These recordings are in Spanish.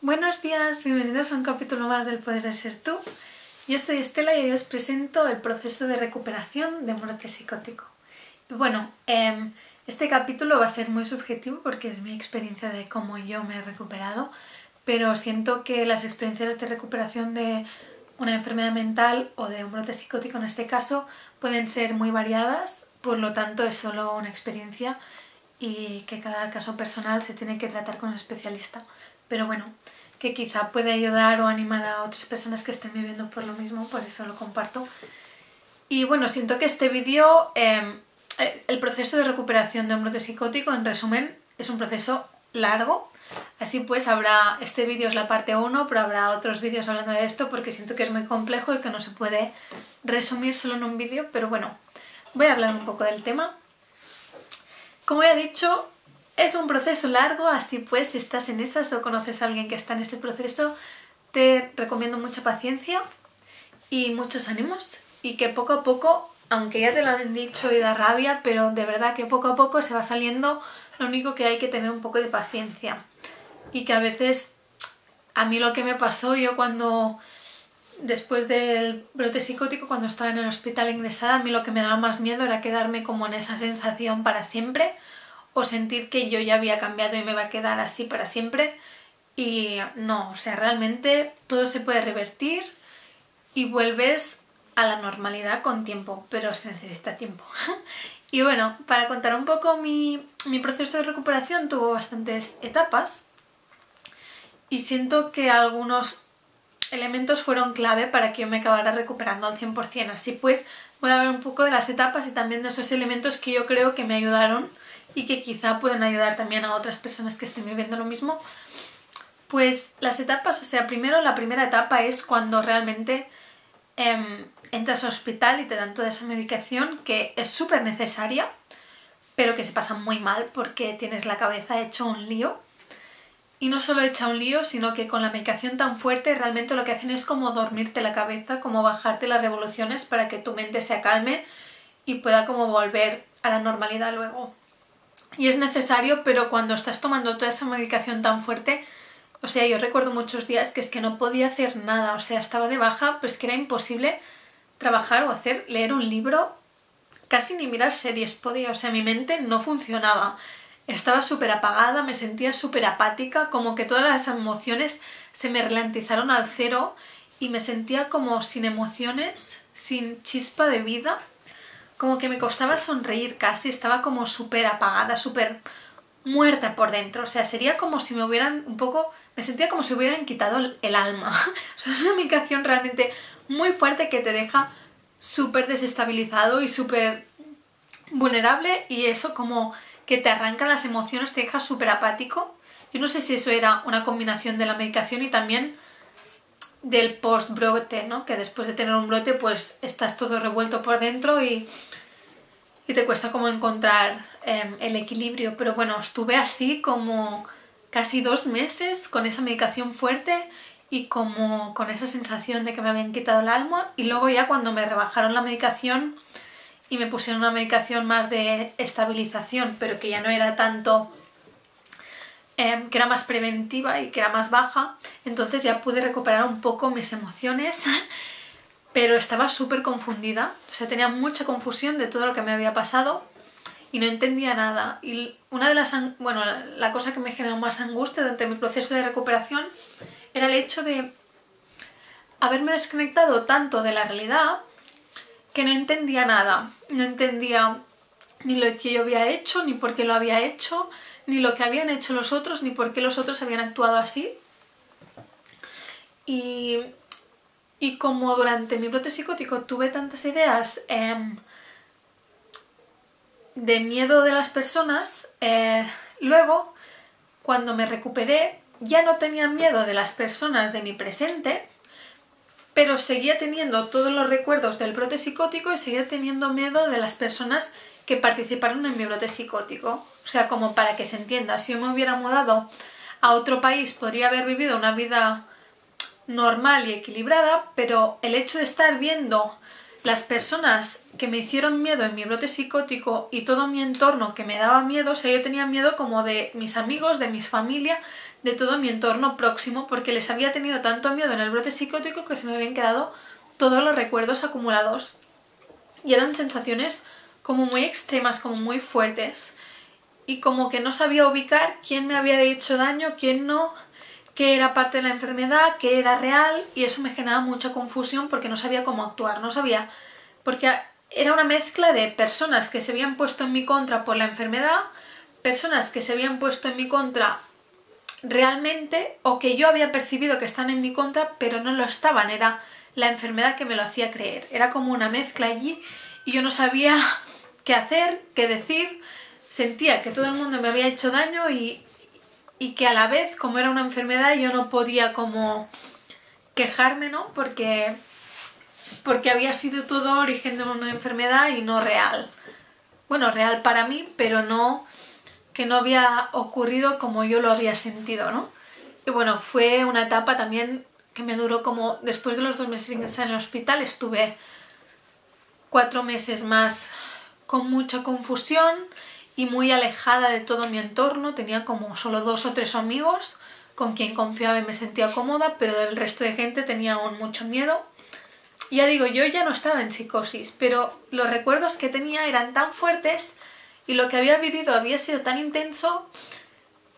Buenos días, bienvenidos a un capítulo más del Poder de Ser Tú. Yo soy Estela y hoy os presento el proceso de recuperación de un brote psicótico. Y bueno, este capítulo va a ser muy subjetivo porque es mi experiencia de cómo yo me he recuperado, pero siento que las experiencias de recuperación de una enfermedad mental o de un brote psicótico en este caso pueden ser muy variadas, por lo tanto es solo una experiencia y que cada caso personal se tiene que tratar con un especialista. Pero bueno, que quizá puede ayudar o animar a otras personas que estén viviendo por lo mismo, por eso lo comparto. Y bueno, siento que este vídeo, el proceso de recuperación de un brote psicótico, en resumen, es un proceso largo. Así pues, este vídeo es la parte 1, pero habrá otros vídeos hablando de esto porque siento que es muy complejo y que no se puede resumir solo en un vídeo, pero bueno, voy a hablar un poco del tema. Como ya he dicho, es un proceso largo, así pues, si estás en esas o conoces a alguien que está en este proceso, te recomiendo mucha paciencia y muchos ánimos. Y que poco a poco, aunque ya te lo han dicho y da rabia, pero de verdad que poco a poco se va saliendo, lo único que hay que tener un poco de paciencia. Y que a veces, a mí lo que me pasó, después del brote psicótico, cuando estaba en el hospital ingresada, a mí lo que me daba más miedo era quedarme como en esa sensación para siempre, o sentir que yo ya había cambiado y me va a quedar así para siempre. Y no, o sea, realmente todo se puede revertir y vuelves a la normalidad con tiempo, pero se necesita tiempo. Y bueno, para contar un poco mi proceso de recuperación, tuvo bastantes etapas y siento que algunos elementos fueron clave para que yo me acabara recuperando al 100%. Así pues, voy a hablar un poco de las etapas y también de esos elementos que yo creo que me ayudaron y que quizá pueden ayudar también a otras personas que estén viviendo lo mismo. Pues las etapas, o sea, primero la primera etapa es cuando realmente entras al hospital y te dan toda esa medicación que es súper necesaria, pero que se pasa muy mal porque tienes la cabeza hecha un lío. Y no solo hecha un lío, sino que con la medicación tan fuerte realmente lo que hacen es como dormirte la cabeza, como bajarte las revoluciones para que tu mente se acalme y pueda como volver a la normalidad luego. Y es necesario, pero cuando estás tomando toda esa medicación tan fuerte, o sea, yo recuerdo muchos días que es que no podía hacer nada, o sea, estaba de baja, pues que era imposible trabajar o leer un libro, casi ni mirar series podía, o sea, mi mente no funcionaba. Estaba súper apagada, me sentía súper apática, como que todas las emociones se me ralentizaron al cero y me sentía como sin emociones, sin chispa de vida. Como que me costaba sonreír casi, estaba como súper apagada, súper muerta por dentro. O sea, sería como si me sentía como si me hubieran quitado el alma. O sea, es una medicación realmente muy fuerte que te deja súper desestabilizado y súper vulnerable, y eso como que te arranca las emociones, te deja súper apático. Yo no sé si eso era una combinación de la medicación y también del post-brote, ¿no? Que después de tener un brote pues estás todo revuelto por dentro y te cuesta como encontrar el equilibrio. Pero bueno, estuve así como casi 2 meses con esa medicación fuerte y como con esa sensación de que me habían quitado el alma, y luego ya cuando me rebajaron la medicación y me pusieron una medicación más de estabilización, pero que ya no era tanto, que era más preventiva y que era más baja, entonces ya pude recuperar un poco mis emociones, pero estaba súper confundida, o sea, tenía mucha confusión de todo lo que me había pasado y no entendía nada. Y la cosa que me generó más angustia durante mi proceso de recuperación era el hecho de haberme desconectado tanto de la realidad que no entendía nada. No entendía ni lo que yo había hecho, ni por qué lo había hecho, ni lo que habían hecho los otros, ni por qué los otros habían actuado así. Y como durante mi brote psicótico tuve tantas ideas de miedo de las personas, luego, cuando me recuperé, ya no tenía miedo de las personas de mi presente, pero seguía teniendo todos los recuerdos del brote psicótico y seguía teniendo miedo de las personas que participaron en mi brote psicótico. O sea, como para que se entienda, si yo me hubiera mudado a otro país, podría haber vivido una vida normal y equilibrada, pero el hecho de estar viendo las personas que me hicieron miedo en mi brote psicótico y todo mi entorno que me daba miedo, o sea, yo tenía miedo como de mis amigos, de mi familia, de todo mi entorno próximo, porque les había tenido tanto miedo en el brote psicótico que se me habían quedado todos los recuerdos acumulados. Y eran sensaciones como muy extremas, como muy fuertes. Y como que no sabía ubicar quién me había hecho daño, quién no, qué era parte de la enfermedad, qué era real, y eso me generaba mucha confusión porque no sabía cómo actuar, no sabía, porque era una mezcla de personas que se habían puesto en mi contra por la enfermedad, personas que se habían puesto en mi contra realmente, o que yo había percibido que están en mi contra, pero no lo estaban, era la enfermedad que me lo hacía creer, era como una mezcla allí, y yo no sabía qué hacer, qué decir. Sentía que todo el mundo me había hecho daño y que a la vez, como era una enfermedad, yo no podía como quejarme, ¿no? Porque había sido todo origen de una enfermedad y no real. Bueno, real para mí, pero no que no había ocurrido como yo lo había sentido, ¿no? Y bueno, fue una etapa también que me duró como... Después de los 2 meses ingresada en el hospital, estuve 4 meses más con mucha confusión y muy alejada de todo mi entorno. Tenía como solo 2 o 3 amigos con quien confiaba y me sentía cómoda, pero del resto de gente tenía aún mucho miedo. Y ya digo, yo ya no estaba en psicosis, pero los recuerdos que tenía eran tan fuertes y lo que había vivido había sido tan intenso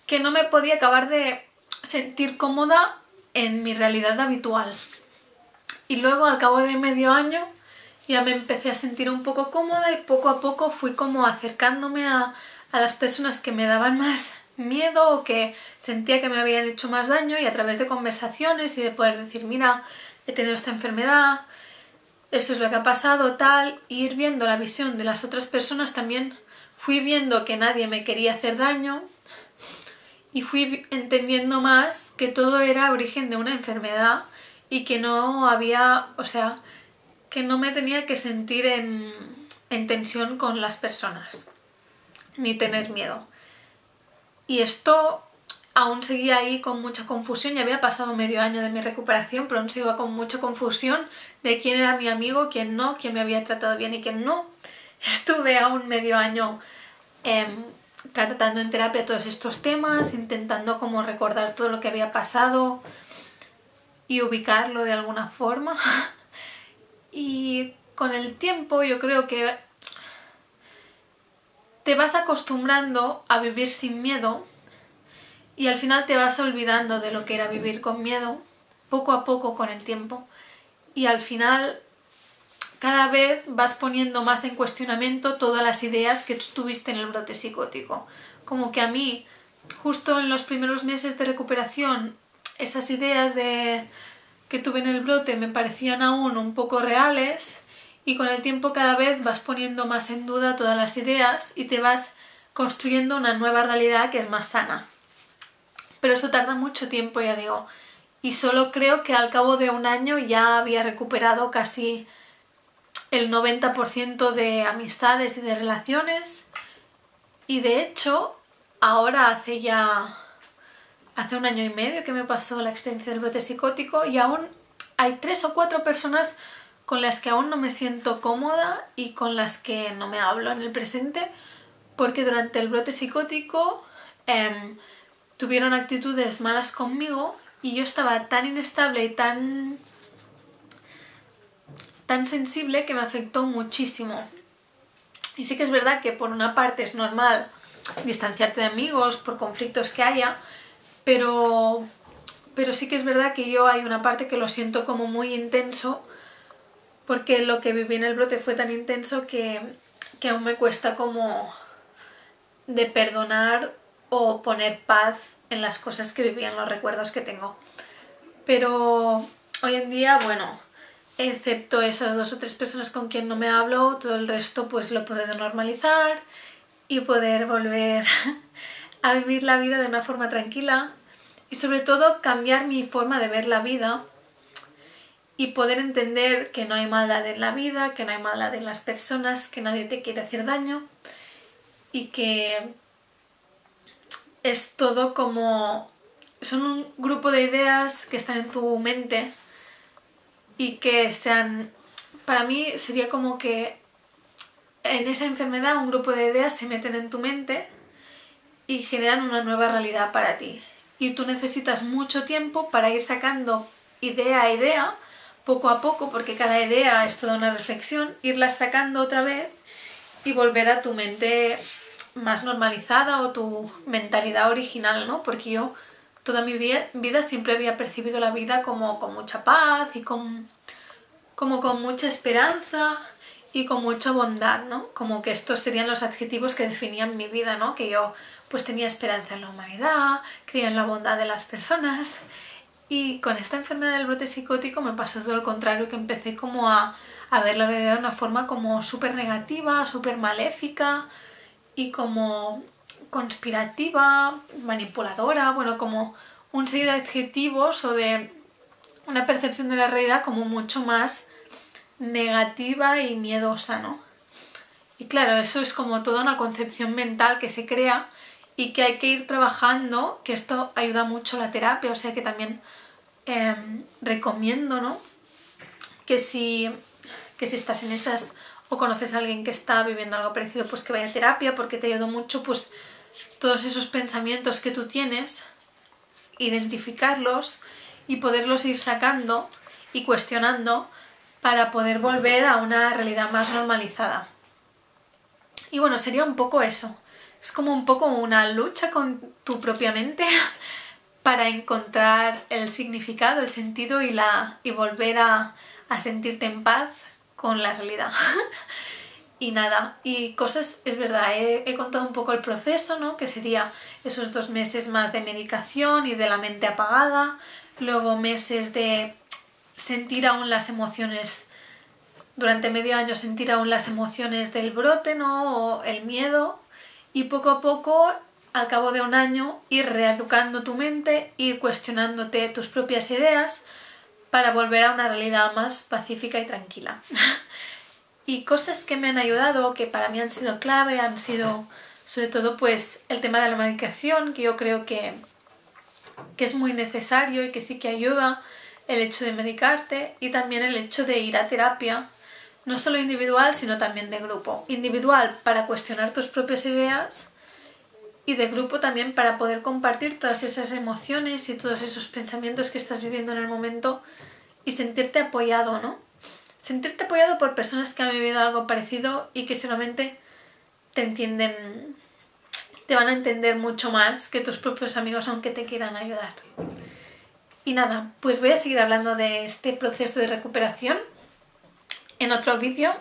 que no me podía acabar de sentir cómoda en mi realidad habitual. Y luego, al cabo de medio año, ya me empecé a sentir un poco cómoda y poco a poco fui como acercándome a las personas que me daban más miedo o que sentía que me habían hecho más daño, y a través de conversaciones y de poder decir, mira, he tenido esta enfermedad, eso es lo que ha pasado, tal, e ir viendo la visión de las otras personas, también fui viendo que nadie me quería hacer daño y fui entendiendo más que todo era origen de una enfermedad y que no había, o sea, que no me tenía que sentir en tensión con las personas, ni tener miedo. Y esto aún seguía ahí con mucha confusión, ya había pasado medio año de mi recuperación, pero aún sigo con mucha confusión de quién era mi amigo, quién no, quién me había tratado bien y quién no. Estuve aún medio año tratando en terapia todos estos temas, intentando como recordar todo lo que había pasado y ubicarlo de alguna forma. Y con el tiempo yo creo que te vas acostumbrando a vivir sin miedo y al final te vas olvidando de lo que era vivir con miedo, poco a poco con el tiempo. Y al final cada vez vas poniendo más en cuestionamiento todas las ideas que tú tuviste en el brote psicótico. Como que a mí, justo en los primeros meses de recuperación, esas ideas que tuve en el brote me parecían aún un poco reales, y con el tiempo cada vez vas poniendo más en duda todas las ideas y te vas construyendo una nueva realidad que es más sana. Pero eso tarda mucho tiempo, ya digo, y solo creo que al cabo de un año ya había recuperado casi el 90% de amistades y de relaciones, y de hecho ahora hace 1 año y medio que me pasó la experiencia del brote psicótico y aún hay 3 o 4 personas con las que aún no me siento cómoda y con las que no me hablo en el presente, porque durante el brote psicótico tuvieron actitudes malas conmigo y yo estaba tan inestable y tan sensible que me afectó muchísimo. Y sí que es verdad que por una parte es normal distanciarte de amigos por conflictos que haya, pero sí que es verdad que yo hay una parte que lo siento como muy intenso, porque lo que viví en el brote fue tan intenso que aún me cuesta como de perdonar o poner paz en las cosas que viví, en los recuerdos que tengo. Pero hoy en día, bueno, excepto esas 2 o 3 personas con quien no me hablo, todo el resto pues lo puedo normalizar y poder volver a vivir la vida de una forma tranquila, y sobre todo cambiar mi forma de ver la vida y poder entender que no hay maldad en la vida, que no hay maldad en las personas, que nadie te quiere hacer daño y que es todo como... son un grupo de ideas que están en tu mente y que sean... Para mí sería como que en esa enfermedad un grupo de ideas se meten en tu mente y generan una nueva realidad para ti. y tú necesitas mucho tiempo para ir sacando idea a idea, poco a poco, porque cada idea es toda una reflexión, irlas sacando otra vez y volver a tu mente más normalizada o tu mentalidad original, ¿no? Porque yo toda mi vida siempre había percibido la vida como con mucha paz y como con mucha esperanza y con mucha bondad, ¿no? Como que estos serían los adjetivos que definían mi vida, ¿no? Que yo pues tenía esperanza en la humanidad, creía en la bondad de las personas. Y con esta enfermedad del brote psicótico me pasó todo lo contrario, que empecé como a ver la realidad de una forma como súper negativa, súper maléfica y como conspirativa, manipuladora, bueno, como un serie de adjetivos o de una percepción de la realidad como mucho más negativa y miedosa, ¿no? Y claro, eso es como toda una concepción mental que se crea y que hay que ir trabajando, que esto ayuda mucho la terapia, o sea que también recomiendo, ¿no? Que si estás en esas o conoces a alguien que está viviendo algo parecido, pues que vaya a terapia, porque te ayuda mucho pues todos esos pensamientos que tú tienes, identificarlos y poderlos ir sacando y cuestionando para poder volver a una realidad más normalizada. Y bueno, sería un poco eso. Es como un poco una lucha con tu propia mente para encontrar el significado, el sentido y volver a sentirte en paz con la realidad. Y nada, y cosas, es verdad, he contado un poco el proceso, ¿no? Que sería esos 2 meses más de medicación y de la mente apagada, luego meses de sentir aún las emociones, durante medio año sentir aún las emociones del brote, ¿no? O el miedo, y poco a poco, al cabo de un año, ir reeducando tu mente, ir cuestionándote tus propias ideas para volver a una realidad más pacífica y tranquila. Y cosas que me han ayudado, que para mí han sido clave, han sido sobre todo pues el tema de la medicación, que yo creo que es muy necesario y que sí que ayuda, el hecho de medicarte, y también el hecho de ir a terapia, no solo individual sino también de grupo. Individual para cuestionar tus propias ideas y de grupo también para poder compartir todas esas emociones y todos esos pensamientos que estás viviendo en el momento y sentirte apoyado, ¿no? Sentirte apoyado por personas que han vivido algo parecido y que seguramente te entienden, te van a entender mucho más que tus propios amigos, aunque te quieran ayudar. Y nada, pues voy a seguir hablando de este proceso de recuperación en otro vídeo.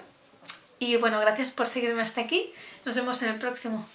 Y bueno, gracias por seguirme hasta aquí. Nos vemos en el próximo.